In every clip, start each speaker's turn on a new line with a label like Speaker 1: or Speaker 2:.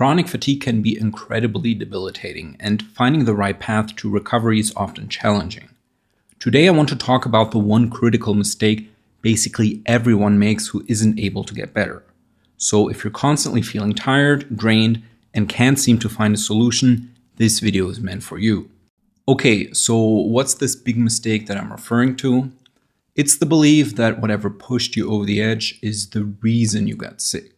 Speaker 1: Chronic fatigue can be incredibly debilitating, and finding the right path to recovery is often challenging. Today I want to talk about the one critical mistake basically everyone makes who isn't able to get better. So if you're constantly feeling tired, drained, and can't seem to find a solution, this video is meant for you. Okay, so what's this big mistake that I'm referring to? It's the belief that whatever pushed you over the edge is the reason you got sick.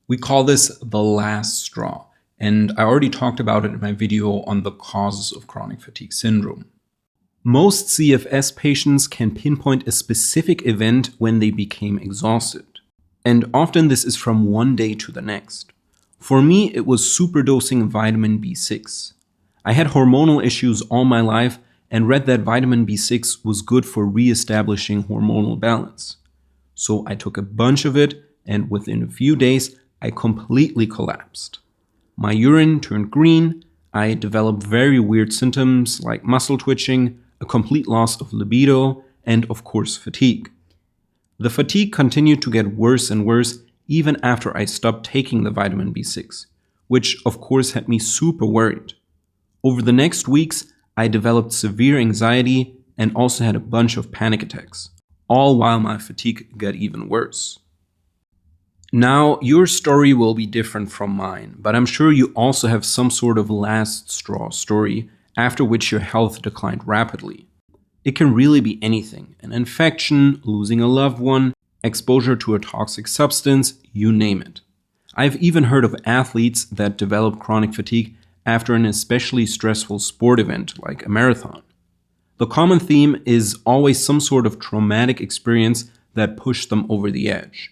Speaker 1: We call this the last straw, and I already talked about it in my video on the causes of chronic fatigue syndrome. Most CFS patients can pinpoint a specific event when they became exhausted, and often this is from one day to the next. For me, it was superdosing vitamin B6. I had hormonal issues all my life and read that vitamin B6 was good for re-establishing hormonal balance. So I took a bunch of it, and within a few days, I completely collapsed. My urine turned green, I developed very weird symptoms like muscle twitching, a complete loss of libido, and of course fatigue. The fatigue continued to get worse and worse even after I stopped taking the vitamin B6, which of course had me super worried. Over the next weeks, I developed severe anxiety and also had a bunch of panic attacks, all while my fatigue got even worse. Now, your story will be different from mine, but I'm sure you also have some sort of last straw story after which your health declined rapidly. It can really be anything: an infection, losing a loved one, exposure to a toxic substance, you name it. I've even heard of athletes that develop chronic fatigue after an especially stressful sport event like a marathon. The common theme is always some sort of traumatic experience that pushed them over the edge.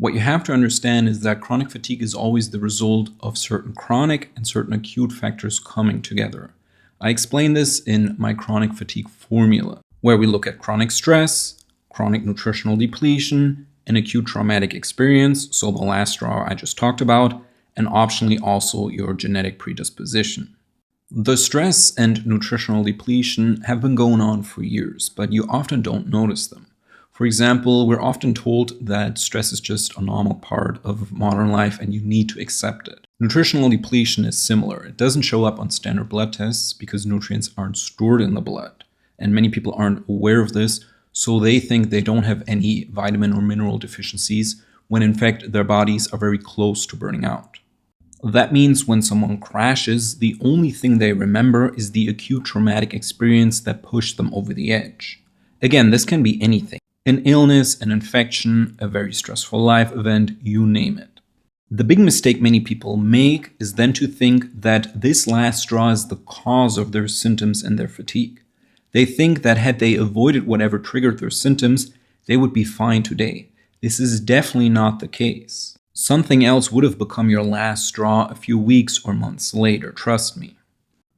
Speaker 1: What you have to understand is that chronic fatigue is always the result of certain chronic and certain acute factors coming together. I explain this in my chronic fatigue formula, where we look at chronic stress, chronic nutritional depletion, an acute traumatic experience, so the last straw I just talked about, and optionally also your genetic predisposition. The stress and nutritional depletion have been going on for years, but you often don't notice them. For example, we're often told that stress is just a normal part of modern life and you need to accept it. Nutritional depletion is similar. It doesn't show up on standard blood tests because nutrients aren't stored in the blood. And many people aren't aware of this, so they think they don't have any vitamin or mineral deficiencies, when in fact their bodies are very close to burning out. That means when someone crashes, the only thing they remember is the acute traumatic experience that pushed them over the edge. Again, this can be anything: an illness, an infection, a very stressful life event, you name it. The big mistake many people make is then to think that this last straw is the cause of their symptoms and their fatigue. They think that had they avoided whatever triggered their symptoms, they would be fine today. This is definitely not the case. Something else would have become your last straw a few weeks or months later, trust me.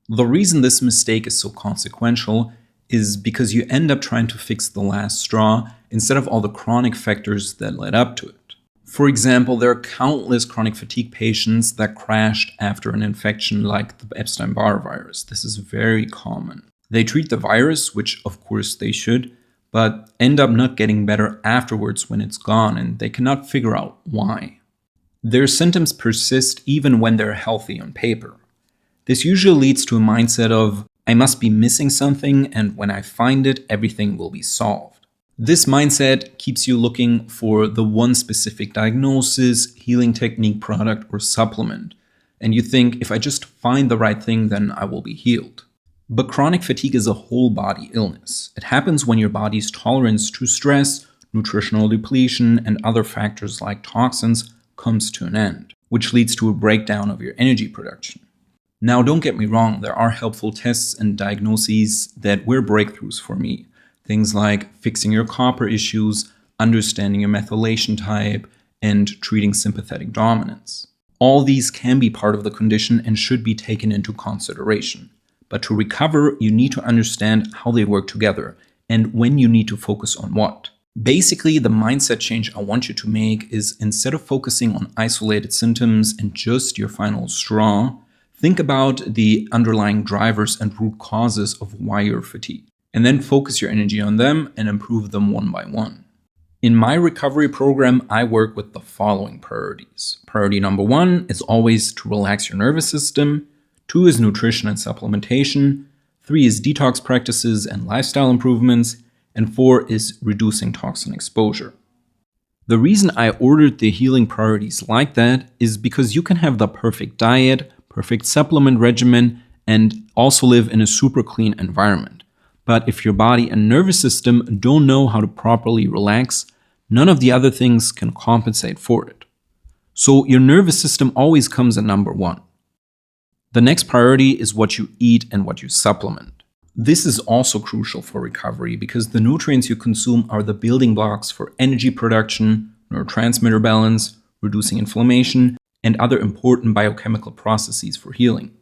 Speaker 1: The reason this mistake is so consequential is because you end up trying to fix the last straw instead of all the chronic factors that led up to it. For example, there are countless chronic fatigue patients that crashed after an infection like the Epstein-Barr virus. This is very common. They treat the virus, which of course they should, but end up not getting better afterwards when it's gone, and they cannot figure out why. Their symptoms persist even when they're healthy on paper. This usually leads to a mindset of, I must be missing something, and when I find it, everything will be solved. This mindset keeps you looking for the one specific diagnosis, healing technique, product, or supplement, and you think, if I just find the right thing, then I will be healed. But chronic fatigue is a whole body illness. It happens when your body's tolerance to stress, nutritional depletion, and other factors like toxins comes to an end, which leads to a breakdown of your energy production. Now, don't get me wrong, there are helpful tests and diagnoses that were breakthroughs for me. Things like fixing your copper issues, understanding your methylation type, and treating sympathetic dominance. All these can be part of the condition and should be taken into consideration. But to recover, you need to understand how they work together and when you need to focus on what. Basically, the mindset change I want you to make is, instead of focusing on isolated symptoms and just your final straw, think about the underlying drivers and root causes of why you're fatigued, and then focus your energy on them and improve them one by one. In my recovery program, I work with the following priorities. Priority number 1 is always to relax your nervous system. 2 is nutrition and supplementation. 3 is detox practices and lifestyle improvements. And 4 is reducing toxin exposure. The reason I ordered the healing priorities like that is because you can have the perfect diet, perfect supplement regimen, and also live in a super clean environment. But if your body and nervous system don't know how to properly relax, none of the other things can compensate for it. So your nervous system always comes at number 1. The next priority is what you eat and what you supplement. This is also crucial for recovery because the nutrients you consume are the building blocks for energy production, neurotransmitter balance, reducing inflammation, and other important biochemical processes for healing.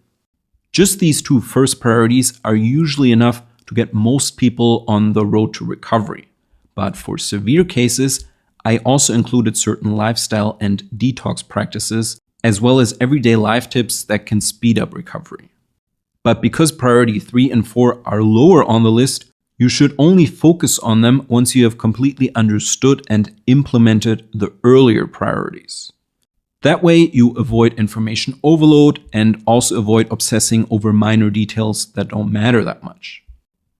Speaker 1: Just these 2 first priorities are usually enough to get most people on the road to recovery. But for severe cases, I also included certain lifestyle and detox practices, as well as everyday life tips that can speed up recovery. But because priority 3 and 4 are lower on the list, you should only focus on them once you have completely understood and implemented the earlier priorities. That way, you avoid information overload and also avoid obsessing over minor details that don't matter that much.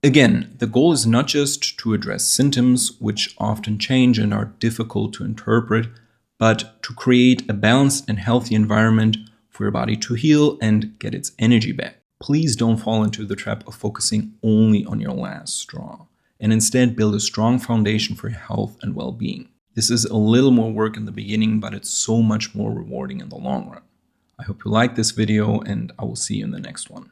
Speaker 1: Again, the goal is not just to address symptoms, which often change and are difficult to interpret, but to create a balanced and healthy environment for your body to heal and get its energy back. Please don't fall into the trap of focusing only on your last straw, and instead build a strong foundation for your health and well-being. This is a little more work in the beginning, but it's so much more rewarding in the long run. I hope you liked this video, and I will see you in the next one.